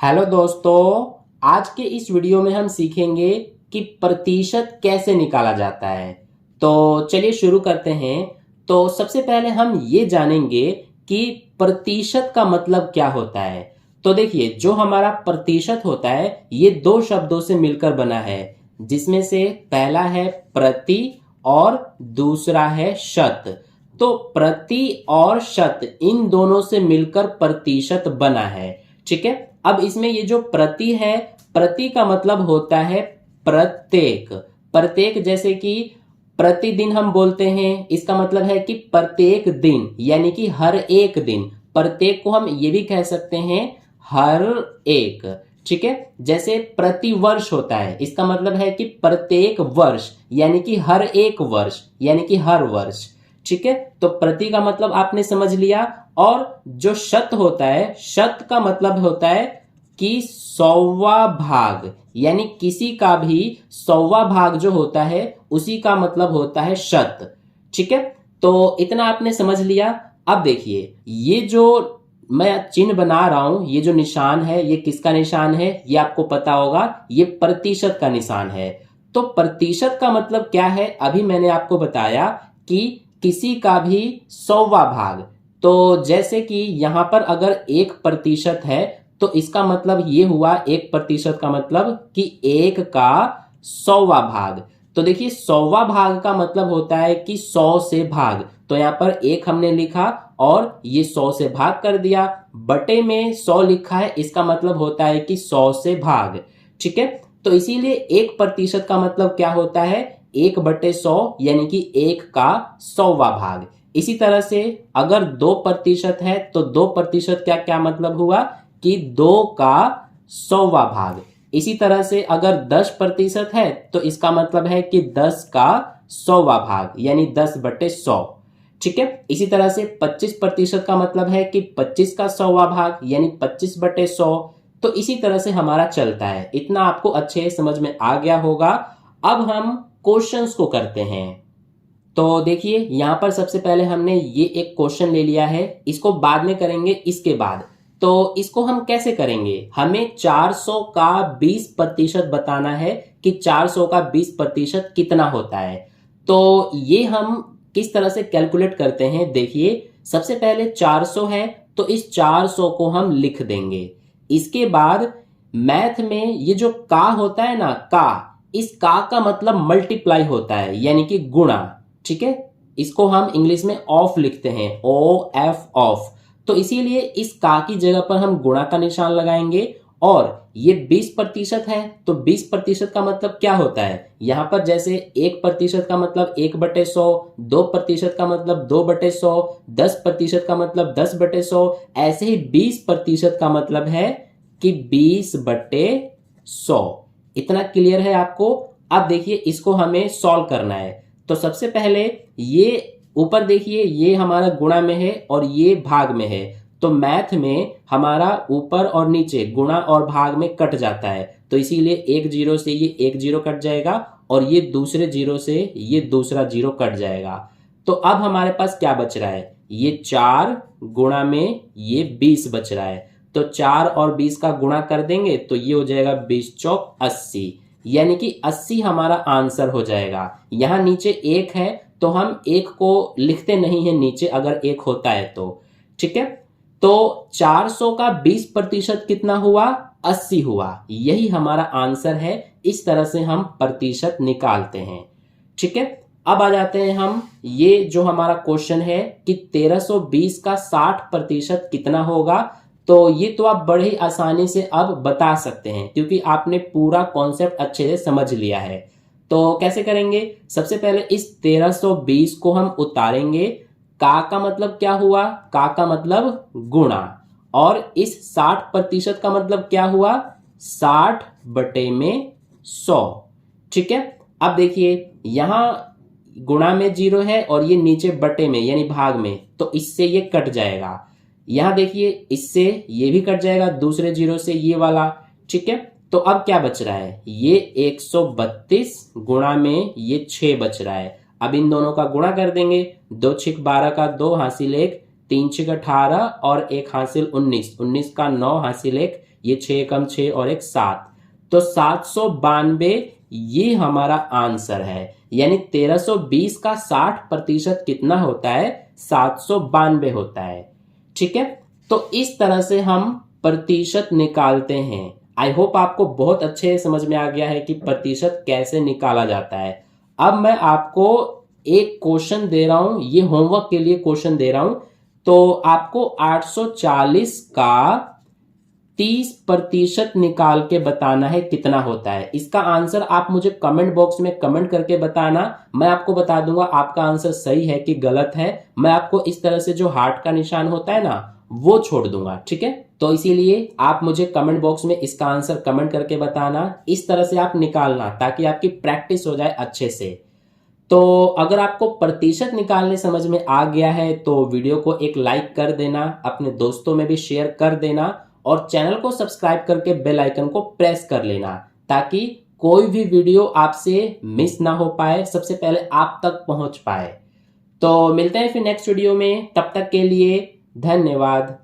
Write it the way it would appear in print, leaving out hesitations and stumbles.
Hello दोस्तों, आज के इस वीडियो में हम सीखेंगे कि प्रतिशत कैसे निकाला जाता है। तो चलिए शुरू करते हैं। तो सबसे पहले हम ये जानेंगे कि प्रतिशत का मतलब क्या होता है। तो देखिए, जो हमारा प्रतिशत होता है ये दो शब्दों से मिलकर बना है, जिसमें से पहला है प्रति और दूसरा है शत। तो प्रति और शत इन दोनों से मिलकर प्रतिशत बना है। ठीक है। अब इसमें ये जो प्रति है, प्रति का मतलब होता है प्रत्येक। प्रत्येक जैसे कि प्रतिदिन हम बोलते हैं, इसका मतलब है कि प्रत्येक दिन, यानी कि हर एक दिन। प्रत्येक को हम ये भी कह सकते हैं हर एक। ठीक है। जैसे प्रति वर्ष होता है, इसका मतलब है कि प्रत्येक वर्ष, यानी कि हर एक वर्ष, यानी कि हर वर्ष। ठीक है। तो प्रति का मतलब आपने समझ लिया। और जो शत होता है, शत का मतलब होता है कि 100वां भाग, यानी किसी का भी 100वां भाग जो होता है उसी का मतलब होता है शत। ठीक है। तो इतना आपने समझ लिया। अब देखिए, ये जो मैं चिन्ह बना रहा हूं, ये जो निशान है, ये किसका निशान है ये आपको पता होगा, ये प्रतिशत का निशान है। तो प्रतिशत का मतलब क्या है, अभी मैंने आपको बताया कि किसी का भी 100वां भाग। तो जैसे कि यहां पर अगर 1% है तो इसका मतलब ये हुआ, 1% का मतलब कि 1 का 100वां भाग। तो देखिए, 100वां भाग का मतलब होता है कि 100 से भाग। तो यहां पर 1 हमने लिखा और ये 100 से भाग कर दिया, बटे में 100 लिखा है, इसका मतलब होता है कि 100 से भाग। ठीक है। तो इसीलिए 1% का मतलब क्या होता है, 1/100, यानी कि 1 का 100वां भाग। इसी तरह से अगर 2% है तो 2% क्या क्या मतलब हुआ कि 2 का 100वां भाग। इसी तरह से अगर 10% है तो इसका मतलब है कि 10 का 100वां भाग, यानी 10/100। ठीक है। इसी तरह से 25% का मतलब है कि 25 का 100वां भाग, यानी 25/100। तो इसी तरह से हमारा चलता है। इतना आपको अच्छे समझ में आ गया होगा। अब हम क्वेश्चंस को करते हैं। तो देखिए, यहां पर सबसे पहले हमने ये एक क्वेश्चन ले लिया है, इसको बाद में करेंगे इसके बाद। तो इसको हम कैसे करेंगे, हमें 400 का 20% बताना है कि 400 का 20% कितना होता है। तो ये हम किस तरह से कैलकुलेट करते हैं, देखिए सबसे पहले 400 है तो इस 400 को हम लिख देंगे। इसके बाद मैथ में ये जो का होता है ना, का, इस का मतलब मल्टीप्लाई होता है, यानी कि गुणा। ठीक है। इसको हम इंग्लिश में ऑफ लिखते हैं, OF, ऑफ। तो इसीलिए इस का की जगह पर हम गुणा का निशान लगाएंगे। और ये 20% है तो 20% का मतलब क्या होता है, यहां पर जैसे 1% का मतलब 1/100, 2% का मतलब 2/100, 10% का मतलब 10/100, ऐसे ही 20% का मतलब है कि 20/100। इतना क्लियर है आपको। अब देखिए, इसको हमें सॉल्व करना है। तो सबसे पहले ये ऊपर देखिए, ये हमारा गुणा में है और ये भाग में है। तो मैथ में हमारा ऊपर और नीचे गुणा और भाग में कट जाता है, तो इसीलिए एक जीरो से ये एक जीरो कट जाएगा और ये दूसरे जीरो से ये दूसरा जीरो कट जाएगा। तो अब हमारे पास क्या बच रहा है, ये 4 गुणा में ये 20 बच रहा है। तो 4 और 20 का गुणा कर देंगे तो ये हो जाएगा 20 चौक 80, यानी कि 80 हमारा आंसर हो जाएगा। यहां नीचे 1 है तो हम 1 को लिखते नहीं है नीचे, अगर 1 होता है तो। ठीक है। तो 400 का 20% कितना हुआ, 80 हुआ। यही हमारा आंसर है। इस तरह से हम प्रतिशत निकालते हैं। ठीक है। अब आ जाते हैं हम, ये जो हमारा क्वेश्चन है कि 1320 का 60% कितना होगा। तो ये तो आप बड़े ही आसानी से अब बता सकते हैं, क्योंकि आपने पूरा कॉन्सेप्ट अच्छे से समझ लिया है। तो कैसे करेंगे, सबसे पहले इस 1320 को हम उतारेंगे। का मतलब क्या हुआ, का मतलब गुणा। और इस 60% का मतलब क्या हुआ, 60/100। ठीक है। अब देखिए, यहां गुणा में 0 है और ये नीचे बटे में यानी भाग में, तो इससे ये कट जाएगा। यहां देखिए, इससे ये भी कट जाएगा, दूसरे 0 से ये वाला। ठीक है। तो अब क्या बच रहा है, ये 132 गुणा में ये 6 बच रहा है। अब इन दोनों का गुणा कर देंगे, 2 छिक 12 का 2 हासिल 1, 3 छिक 18 और 1 हासिल 19, 19 का 9 हासिल 1, ये 6 कम 6 और एक 7, तो 792 ये हमारा आंसर है। यानी 1320 का 60% कितना होता है? 792 होता है। ठीक है, तो इस तरह से हम प्रतिशत निकालते हैं। आई होप आपको बहुत अच्छे समझ में आ गया है कि प्रतिशत कैसे निकाला जाता है। अब मैं आपको एक क्वेश्चन दे रहा हूं, ये होमवर्क के लिए क्वेश्चन दे रहा हूं। तो आपको 840 का 30% निकाल के बताना है कितना होता है। इसका आंसर आप मुझे कमेंट बॉक्स में कमेंट करके बताना। मैं आपको बता दूंगा आपका आंसर सही है कि गलत है। मैं आपको इस तरह से जो हार्ट का निशान होता है ना, वो छोड़ दूंगा। ठीक है, तो इसीलिए आप मुझे कमेंट बॉक्स में इसका आंसर कमेंट करके बताना। इस तरह से आप निकालना ताकि आपकी प्रैक्टिस हो जाए अच्छे से। तो अगर आपको प्रतिशत निकालने समझ में आ गया है तो वीडियो को एक लाइक कर देना, अपने दोस्तों में भी शेयर कर देना और चैनल को सब्सक्राइब करके बेल आइकन को प्रेस कर लेना ताकि कोई भी वीडियो आपसे मिस ना हो पाए, सबसे पहले आप तक पहुंच पाए। तो मिलते हैं फिर नेक्स्ट वीडियो में, तब तक के लिए धन्यवाद।